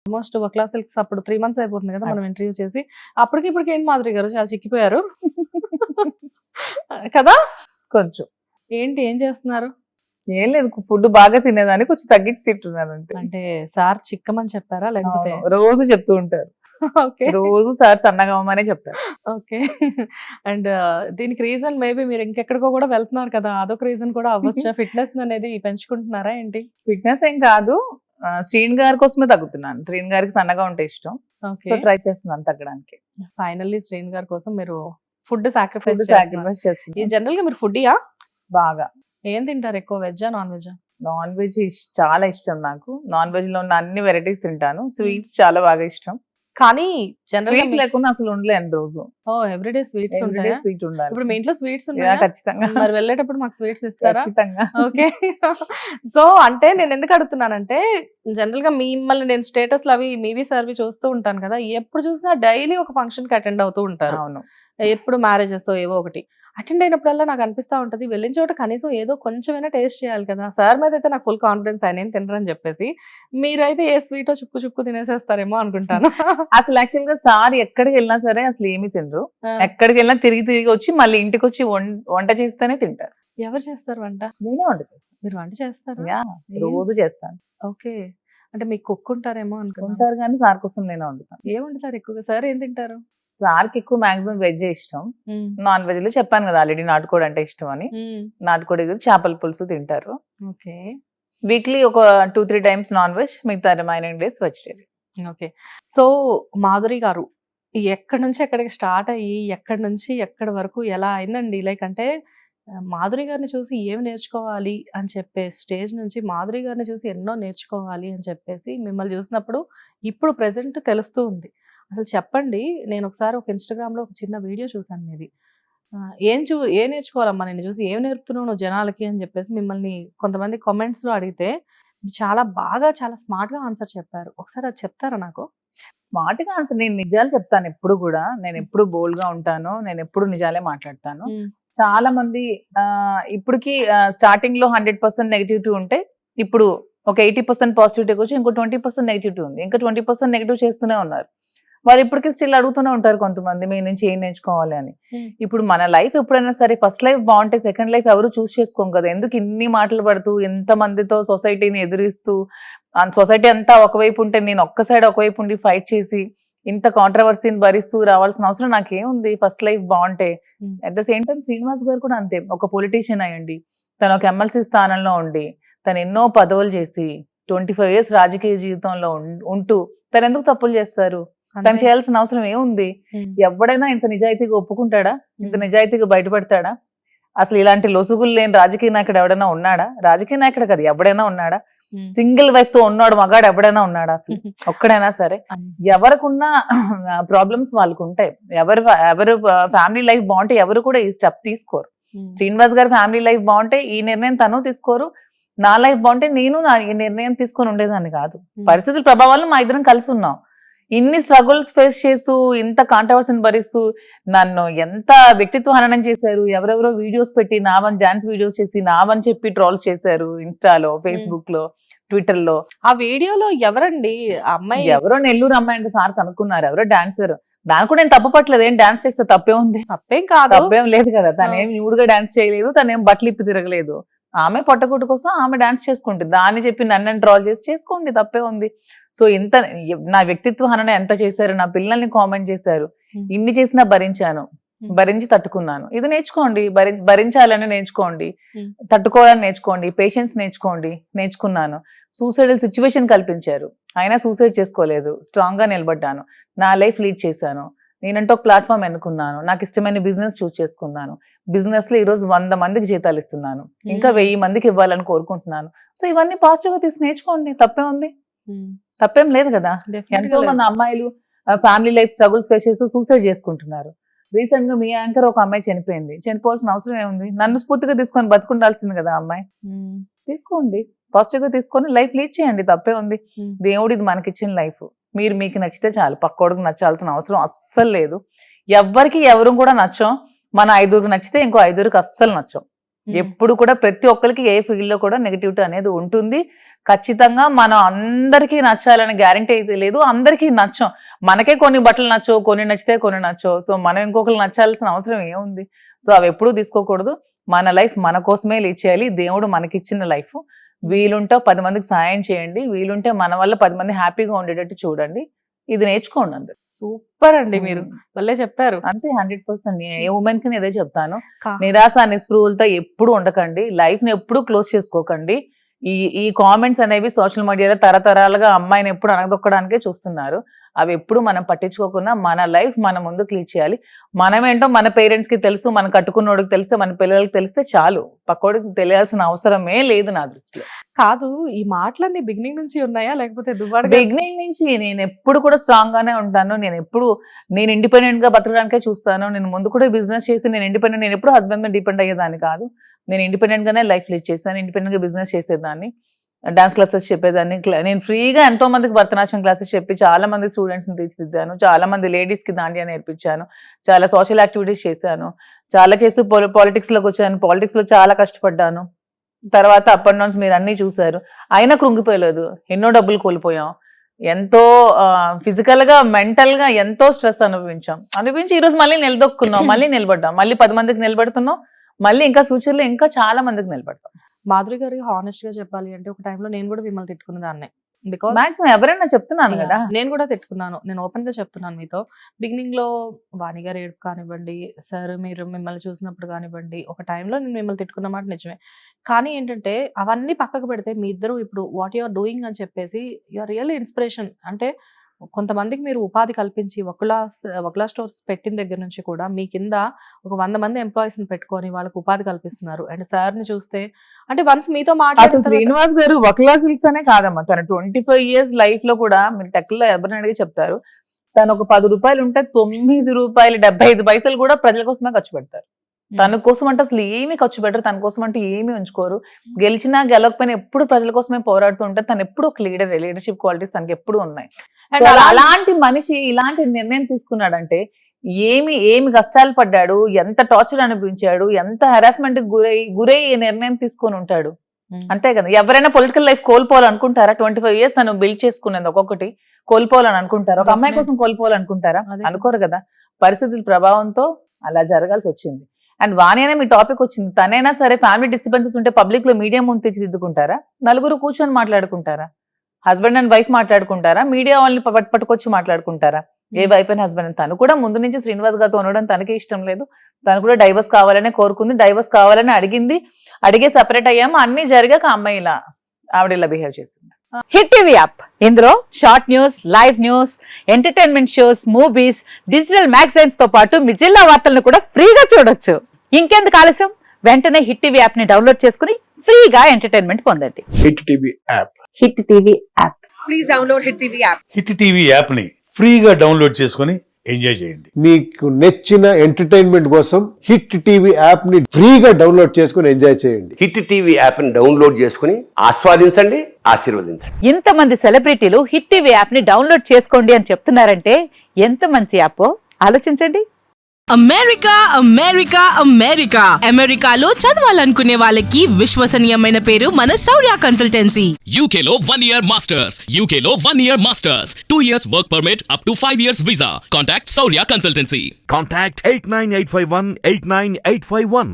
Almost వక్లా silks అప్పుడు 3 months అయిపోతుంది కదా మనం ఇంటర్వ్యూ చేసి. అప్పటికి ఇప్పటికి ఏంటి మాధురి గారు చాలా చిక్కిపోయారు కదా? కొంచెం ఏంటి ఏం చేస్తున్నారు? ఏం లేదు, ఫుడ్ బాగా తినేదాన్ని కొంచెం తగ్గించి తింటున్నాను అంతే. అంటే సార్ చిక్కమని చెప్పారా లేకపోతే? రోజు చెప్తూ ఉంటారు, ఓకే రోజు సార్ సన్నగా అవ్వమనే చెప్తారు. ఓకే. అండ్ దీనికి రీజన్ మేబీ మీరు ఇంకెక్కడికో కూడా వెళ్తున్నారు కదా, అదొక రీజన్ కూడా అవ్వచ్చా? ఫిట్నెస్ అనేది పెంచుకుంటున్నారా ఏంటి? ఫిట్నెస్ ఏం కాదు, శ్రీన్ గారి కోసమే తగ్గుతున్నాను. శ్రీన్ గారికి సన్నగా ఉంటే ఇష్టం, ఓకే. సో ట్రై చేస్తున్నాను తగ్గడానికి. ఫైనల్లీ శ్రీన్ గారి కోసం మీరు ఫుడ్ సాక్రిఫైస్ సాక్రిఫైస్ ఈ చేస్తున్నాను జనరల్ గా మీరు ఫుడ్డియా? బాగా. ఏం తింటారు ఎక్కువ, వెజ్జా నాన్ వెజ్జా? నాన్ వెజ్ చాలా ఇష్టం నాకు. నాన్ వెజ్ లో ఉన్న అన్ని వెరైటీస్ తింటాను. స్వీట్స్ చాలా బాగా ఇష్టం. కానీ జనరల్ స్వీట్ లేకుండా అసలు ఉండలేను రోజు. ఓ ఎవ్రీడే స్వీట్స్ ఉంటాయా? స్వీట్ ఉండాలి. ఇప్పుడు మీ ఇంట్లో స్వీట్స్ యా, ఉన్నాయా? ఖచ్చితంగా మరి వెళ్ళేటప్పుడు మాకు స్వీట్స్ ఇస్తారా? ఖచ్చితంగా. ఓకే. సో అంటే నేను ఎందుకు అడుగుతున్నానంటే జనరల్ గా మిమ్మల్ని నేను స్టేటస్లు అవి మీవి సర్వి చూస్తూ ఉంటాను కదా, ఎప్పుడు చూసినా డైలీ ఒక ఫంక్షన్ కి అటెండ్ అవుతూ ఉంటారు. అవును, ఎప్పుడు మ్యారేజెస్ ఏవో ఒకటి అటెండ్ అయినప్పుడల్లా నాకు అనిపిస్తా ఉంటది, వెళ్ళిన చోట కనీసం ఏదో కొంచెమైనా టేస్ట్ చేయాలి కదా. సార్ మీద అయితే నాకు ఫుల్ కాన్ఫిడెన్స్, ఆయన ఏం తినరని చెప్పేసి. మీరైతే ఏ స్వీటో చుక్కు చుక్కు తినేసేస్తారేమో అనుకుంటాను. అసలు యాక్చువల్ గా సార్ ఎక్కడికి వెళ్ళినా సరే అసలు ఏమీ తినరు. ఆ, ఎక్కడికి వెళ్ళినా తిరిగి తిరిగి వచ్చి మళ్ళీ ఇంటికి వచ్చి వంట చేస్తేనే తింటారు. ఎవరు చేస్తారు వంట? నేనే వంట చేస్తాను. మీరు వంట చేస్తారా? యా, రోజు చేస్తాను. ఓకే. అంటే మీకు కుక్ ఉంటారేమో అనుకుంటాను. ఉంటారు కానీ సార్ కోసం నేనే వండుతాను. ఏం వండుతారు ఎక్కువగా? సార్ ఏం తింటారు? సార్కి ఎక్కువ మాక్సిమం వెజ్ ఇష్టం. నాన్ వెజ్ లో చెప్పాను కదా ఆల్రెడీ, నాటుకోడి అంటే ఇష్టం అని. నాటుకోడి ఎదురు చేపల పులుసు తింటారు. ఓకే. వీక్లీ ఒక 2-3 times నాన్ వెజ్, మిగతా remaining days vegetarian. Okay. So Madhuri గారు ఎక్కడి నుంచి ఎక్కడికి స్టార్ట్ అయ్యి ఎక్కడి నుంచి ఎక్కడి వరకు ఎలా అయిందండి? లైక్ అంటే మాధురి గారిని చూసి ఏమి నేర్చుకోవాలి అని చెప్పే స్టేజ్ నుంచి మాధురి గారిని చూసి ఎన్నో నేర్చుకోవాలి అని చెప్పేసి మిమ్మల్ని చూసినప్పుడు ఇప్పుడు ప్రెసెంట్ తెలుస్తూ ఉంది. అసలు చెప్పండి, నేను ఒకసారి ఒక ఇన్స్టాగ్రామ్లో ఒక చిన్న వీడియో చూసాను మీది. ఏం నేర్చుకోవాలమ్మా నేను చూసి, ఏం నేర్పుతున్నావు నువ్వు జనాలకి అని చెప్పేసి మిమ్మల్ని కొంతమంది కామెంట్స్లో అడిగితే చాలా బాగా చాలా స్మార్ట్గా ఆన్సర్ చెప్పారు. ఒకసారి అది చెప్తారా నాకు? స్మార్ట్ గా ఆన్సర్, నేను నిజాలు చెప్తాను ఎప్పుడు కూడా. నేను ఎప్పుడు బోల్డ్ గా ఉంటాను, నేను ఎప్పుడు నిజాలే మాట్లాడతాను. చాలా మంది ఇప్పటికి స్టార్టింగ్ లో 100% నెగిటివిటీ ఉంటే ఇప్పుడు ఒక 80% పాజిటివిటీ వచ్చి ఇంకో 20% నెగిటివిటీ ఉంది. ఇంకా 20% నెగిటివ్ చేస్తూనే ఉన్నారు. వాళ్ళు ఇప్పటికీ స్టిల్ అడుగుతూనే ఉంటారు కొంతమంది, మీ నుంచి ఏం నేర్చుకోవాలి అని. ఇప్పుడు మన లైఫ్ ఎప్పుడైనా సరే ఫస్ట్ లైఫ్ బాగుంటే సెకండ్ లైఫ్ ఎవరు చూస్ చేసుకోం కదా. ఎందుకు ఇన్ని మాటలు పడుతూ ఎంత మందితో సొసైటీని ఎదురిస్తూ, సొసైటీ అంతా ఒకవైపు ఉంటే నేను ఒక్క సైడ్ ఒకవైపు ఉండి ఫైట్ చేసి ఇంత కాంట్రవర్సీని భరిస్తూ రావాల్సిన అవసరం నాకేముంది ఫస్ట్ లైఫ్ బాగుంటే. At the same time Srinivas గారు కూడా అంతే, ఒక పొలిటీషియన్ అయ్యండి, తను ఒక ఎమ్మెల్సీ స్థానంలో ఉండి తను ఎన్నో పదవులు చేసి 25 years రాజకీయ జీవితంలో ఉంటూ తను ఎందుకు తప్పులు చేస్తారు? తను చేయాల్సిన అవసరం ఏముంది? ఎవడైనా ఇంత నిజాయితీగా ఒప్పుకుంటాడా? ఇంత నిజాయితీగా బయటపడతాడా? అసలు ఇలాంటి లొసుగులు లేని రాజకీయ నాయకుడు ఎవడైనా ఉన్నాడా? రాజకీయ నాయకుడు కదా, ఎవడైనా ఉన్నాడా? సింగిల్ వైఫ్ తో ఉన్నాడు మగాడు ఎవడైనా ఉన్నాడా? అసలు ఒక్కడైనా సరే. ఎవరికున్న ప్రాబ్లమ్స్ వాళ్ళకు ఉంటాయి. ఎవరు ఫ్యామిలీ లైఫ్ బాగుంటే ఎవరు కూడా ఈ స్టెప్ తీసుకోరు. శ్రీనివాస్ గారి ఫ్యామిలీ లైఫ్ బాగుంటే ఈ నిర్ణయం తను తీసుకోరు. నా లైఫ్ బాగుంటే నేను ఈ నిర్ణయం తీసుకొని ఉండేదాన్ని కాదు. పరిస్థితుల ప్రభావాలను మా ఇద్దరం కలిసి ఉన్నాం. ఇన్ని స్ట్రగుల్స్ ఫేస్ చేస్తూ ఇంత కాంట్రవర్సీని భరిస్తూ నన్ను ఎంత వ్యక్తిత్వ హననం చేశారు. ఎవరెవరో వీడియోస్ పెట్టి నావని డాన్స్ వీడియోస్ చేసి నావని చెప్పి ట్రోల్స్ చేశారు ఇన్స్టాలో, ఫేస్బుక్ లో, ట్విట్టర్ లో. ఆ వీడియోలో ఎవరండి అమ్మాయి? ఎవరో నెల్లూరు అమ్మాయి అంటే సార్ కనుక్కున్నారు, ఎవరో డాన్సర్. దాని కూడా నేను తప్పు పట్టలేదు. ఏం డాన్స్ చేస్తే తప్పే ఉంది? తప్పేం కాదు, తప్పేం లేదు కదా. తనేం న్యూడ్గా డాన్స్ చేయలేదు, తనేం బట్టలు ఇప్పి తిరగలేదు. ఆమె పొట్టకుట్టు కోసం ఆమె డాన్స్ చేసుకుంటుంది. దాన్ని చెప్పి నన్ను ట్రాల్ చేసి చేసుకోండి, తప్పే ఉంది. సో ఇంత నా వ్యక్తిత్వ హనన ఎంత చేశారు, నా పిల్లల్ని కామెంట్ చేశారు, ఇన్ని చేసినా భరించాను, భరించి తట్టుకున్నాను. ఇది నేర్చుకోండి, భరించాలని నేర్చుకోండి, తట్టుకోవాలని నేర్చుకోండి, పేషెన్స్ నేర్చుకున్నాను. సూసైడల్ సిచ్యువేషన్ కల్పించారు, అయినా సూసైడ్ చేసుకోలేదు, స్ట్రాంగ్ గా నిలబడ్డాను, నా లైఫ్ లీడ్ చేశాను. నేనంటే ఒక ప్లాట్ఫామ్ ఎన్నుకున్నాను, నాకు ఇష్టమైన బిజినెస్ చూస్ చేసుకున్నాను. బిజినెస్ లో ఈరోజు 100 మందికి జీతాలు ఇస్తున్నాను, ఇంకా 1000 మందికి ఇవ్వాలని కోరుకుంటున్నాను. సో ఇవన్నీ పాజిటివ్ గా తీసి నేర్చుకోండి, తప్పే ఉంది? తప్పేం లేదు కదా. ఎంతో మంది అమ్మాయిలు ఫ్యామిలీ లైఫ్ స్ట్రగుల్స్ ఫేస్ చేస్తూ సూసైడ్ చేసుకుంటున్నారు. రీసెంట్ గా మీ యాంకర్ ఒక అమ్మాయి చనిపోయింది. చనిపోవాల్సిన అవసరం ఏముంది? నన్ను స్ఫూర్తిగా తీసుకొని బతుకుండాల్సింది కదా అమ్మాయి. తీసుకోండి, పాజిటివ్ గా తీసుకొని లైఫ్ లీడ్ చేయండి, తప్పే ఉంది? దేవుడు ఇది మనకిచ్చిన లైఫ్, మీకు నచ్చితే చాలు, పక్కోడికి నచ్చాల్సిన అవసరం అస్సలు లేదు. ఎవ్వరికి ఎవరు కూడా నచ్చం. మన 5 నచ్చితే ఇంకో 5 అస్సలు నచ్చం. ఎప్పుడు కూడా ప్రతి ఒక్కరికి ఏ ఫీల్డ్ లో కూడా నెగిటివిటీ అనేది ఉంటుంది. ఖచ్చితంగా మనం అందరికీ నచ్చాలని గ్యారంటీ అయితే లేదు, అందరికీ నచ్చం. మనకే కొన్ని బట్టలు నచ్చవు, కొన్ని నచ్చితే కొన్ని నచ్చవు. సో మనం ఇంకొకరు నచ్చాల్సిన అవసరం ఏముంది? సో అవి ఎప్పుడూ తీసుకోకూడదు. మన లైఫ్ మన కోసమే లీడ్ చేయాలి. దేవుడు మనకిచ్చిన లైఫ్. వీలుంటే 10 మందికి సాయం చేయండి, వీలుంటే మన వల్ల 10 మంది హ్యాపీగా ఉండేటట్టు చూడండి. ఇది నేర్చుకోండి అందరు. సూపర్ అండి, మీరు భలే చెప్పారు. అంతే 100%. ఏ ఉమెన్ కి ఇదే చెప్తాను. నిరాశ నిస్పృహలతో ఎప్పుడు ఉండకండి, లైఫ్ ని ఎప్పుడు క్లోజ్ చేసుకోకండి. ఈ కామెంట్స్ అనేవి సోషల్ మీడియాలో తరతరాలుగా అమ్మాయిని ఎప్పుడు అనగదొక్కడానికే చూస్తున్నారు. అవి ఎప్పుడు మనం పట్టించుకోకుండా మన లైఫ్ మనం ముందుకు లీడ్ చేయాలి. మనమేంటో మన పేరెంట్స్ కి తెలుసు, మన కట్టుకున్నోడికి తెలిస్తే, మన పిల్లలకి తెలిస్తే చాలు. పక్కోడికి తెలియాల్సిన అవసరమే లేదు నా దృష్టిలో. కాదు, ఈ మాటలన్నీ బిగినింగ్ నుంచి ఉన్నాయా లేకపోతే బిగినింగ్ నుంచి నేను ఎప్పుడు కూడా స్ట్రాంగ్ గానే ఉంటాను. నేను ఇండిపెండెంట్ గా బతకడానికే చూస్తాను. నేను ముందు కూడా బిజినెస్ చేసి నేను ఇండిపెండెంట్, నేను ఎప్పుడు హస్బెండ్ మీద డిపెండ్ అయ్యేదాన్ని కాదు. నేను ఇండిపెండెంట్ గానే లైఫ్ లీడ్ చేశాను, ఇండిపెండెంట్ గా బిజినెస్ చేసేదాన్ని, డాన్స్ క్లాసెస్ చెప్పేదాన్ని. నేను ఫ్రీగా ఎంతో మందికి భరతనాట్యం క్లాసెస్ చెప్పి చాలా మంది స్టూడెంట్స్ ని తీర్చిదిద్దాను. చాలా మంది లేడీస్ కి దాండియా నేర్పించాను. చాలా సోషల్ యాక్టివిటీస్ చేశాను. చాలా చేసి పాలిటిక్స్ లోకి వచ్చాను. పాలిటిక్స్ లో చాలా కష్టపడ్డాను. తర్వాత అప్ అండ్ డౌన్స్ మీరు అన్ని చూసారు. అయినా కృంగిపోయలేదు. ఎన్నో డబ్బులు కోల్పోయాం. ఎంతో ఫిజికల్ గా మెంటల్ గా ఎంతో స్ట్రెస్ అనుభవించి ఈ రోజు మళ్ళీ నిలదొక్కున్నాం, మళ్ళీ నిలబడ్డాం, మళ్ళీ 10 మందికి నిలబెడుతున్నాం, మళ్ళీ ఇంకా ఫ్యూచర్ లో ఇంకా చాలా మందికి నిలబడతాం. మాధురి గారు హానెస్ట్ గా చెప్పాలి అంటే ఒక టైంలో నేను కూడా మిమ్మల్ని తిట్టుకున్న దాన్నే. బికాస్ మాక్సిమం ఎవరైనా చెప్తున్నాను కదా, నేను కూడా తిట్టుకున్నాను. నేను ఓపెన్ గా చెప్తున్నాను మీతో. బిగినింగ్ లో వాణి గారు ఏడుపు కానివ్వండి, సార్ మీరు మిమ్మల్ని చూసినప్పుడు కానివ్వండి, ఒక టైంలో నేను మిమ్మల్ని తిట్టుకున్న మాట నిజమే. కానీ ఏంటంటే అవన్నీ పక్కకు పెడితే మీ ఇద్దరు ఇప్పుడు వాట్ యు ఆర్ డూయింగ్ అని చెప్పేసి యు ఆర్ రియల్ ఇన్స్పిరేషన్. అంటే కొంతమందికి మీరు ఉపాధి కల్పించి వకులా స్టోర్స్ పెట్టిన దగ్గర నుంచి కూడా మీ కింద ఒక 100 మంది ఎంప్లాయీస్ ని పెట్టుకొని వాళ్ళకి ఉపాధి కల్పిస్తున్నారు. అండ్ సార్ ని చూస్తే అంటే వన్స్ మీతో మాట్లాడిన శ్రీనివాస్ గారు వకులా సిల్క్స్ అనే కాదమ్మా, తన 25 years లైఫ్ లో కూడా మీరు టెక్లో ఎవరిని అడిగి చెప్తారు, తను ఒక 10 రూపాయలు ఉంటే 9 రూపాయలు 75 పైసలు కూడా ప్రజల కోసమే ఖర్చు పెడతారు. తన కోసం అంటే అసలు ఏమీ ఖర్చు పెట్టరు, తన కోసం అంటే ఏమీ ఉంచుకోరు. గెలిచినా గెలవకపోయినా ఎప్పుడు ప్రజల కోసమే పోరాడుతూ ఉంటారు. తను ఎప్పుడు ఒక లీడర్షిప్ క్వాలిటీస్ తనకి ఎప్పుడు ఉన్నాయి. అండ్ అలాంటి మనిషి ఇలాంటి నిర్ణయం తీసుకున్నాడంటే ఏమి కష్టాలు పడ్డాడు, ఎంత టార్చర్ అనిపించాడు, ఎంత హెరాస్మెంట్ గురై ఈ నిర్ణయం తీసుకొని ఉంటాడు. అంతే కదా, ఎవరైనా పొలిటికల్ లైఫ్ కోల్పోవాలనుకుంటారా? 25 years తను బిల్డ్ చేసుకునేది ఒక్కొక్కటి కోల్పోవాలని అనుకుంటారా? ఒక అమ్మాయి కోసం కోల్పోవాలనుకుంటారా? అనుకోరు కదా. పరిస్థితుల ప్రభావంతో అలా జరగాల్సి వచ్చింది. అండ్ వాణి అనే మీ టాపిక్ వచ్చింది. తనైనా సరే ఫ్యామిలీ డిస్టర్బెన్సెస్ ఉంటే పబ్లిక్ లో మీడియా ముందు తీర్చిదిద్దుకుంటారా? నలుగురు కూర్చొని మాట్లాడుకుంటారా? హస్బెండ్ అండ్ వైఫ్ మాట్లాడుకుంటారా? మీడియా వాళ్ళని పట్టుకొచ్చి మాట్లాడుకుంటారా? ఏ వైఫ్ అండ్ హస్బెండ్. తను కూడా ముందు నుంచి శ్రీనివాస్ గారితో ఉండడం తనకే ఇష్టం లేదు. తను కూడా డైవర్స్ కావాలనే కోరుకుంది, డైవర్స్ కావాలని అడిగే సెపరేట్ అయ్యాము. అన్ని జరిగాక అమ్మాయి ఆవిడ ఇలా బిహేవ్ చేసింది. హిట్ టీవీ యాప్, ఇందులో short news, live news, entertainment shows, movies, digital magazines తో పాటు మీ జిల్లా వార్తలను కూడా ఫ్రీగా చూడొచ్చు. ఇంకెందుకు ఆలస్యం, వెంటనే హిట్ టీవీ యాప్ ని డౌన్లోడ్ చేసుకుని ఫ్రీగా ఎంటర్టైన్మెంట్ పొందండి. Hit TV app. Hit TV app. Please download hit TV app. Hit TV app ని ఫ్రీగా డౌన్లోడ్ చేసుకుని ఎంజాయ్ చేయండి. మీకు నచ్చిన ఎంటర్టైన్మెంట్ కోసం హిట్ టీవీ యాప్ ని ఫ్రీగా డౌన్లోడ్ చేసుకుని ఎంజాయ్ చేయండి. హిట్ టీవీ యాప్ ని డౌన్లోడ్ చేసుకుని ఆస్వాదించండి, ఆశీర్వదించండి. ఇంతమంది సెలబ్రిటీలు హిట్ టీవీ యాప్ ని డౌన్లోడ్ చేసుకోండి అని చెప్తున్నారంటే ఎంత మంచి యాప్ ఆలోచించండి. అమెరికా అమెరికాలో చదవాలనుకునే వాళ్ళకి విశ్వసనీయమైన పేరు మన శౌర్య కన్సల్టెన్సీ. UK లో 1 year masters. UK లో 1 year masters. 2 years work permit up to 5 years visa. Contact Saurya Consultancy. Contact 89851 89851.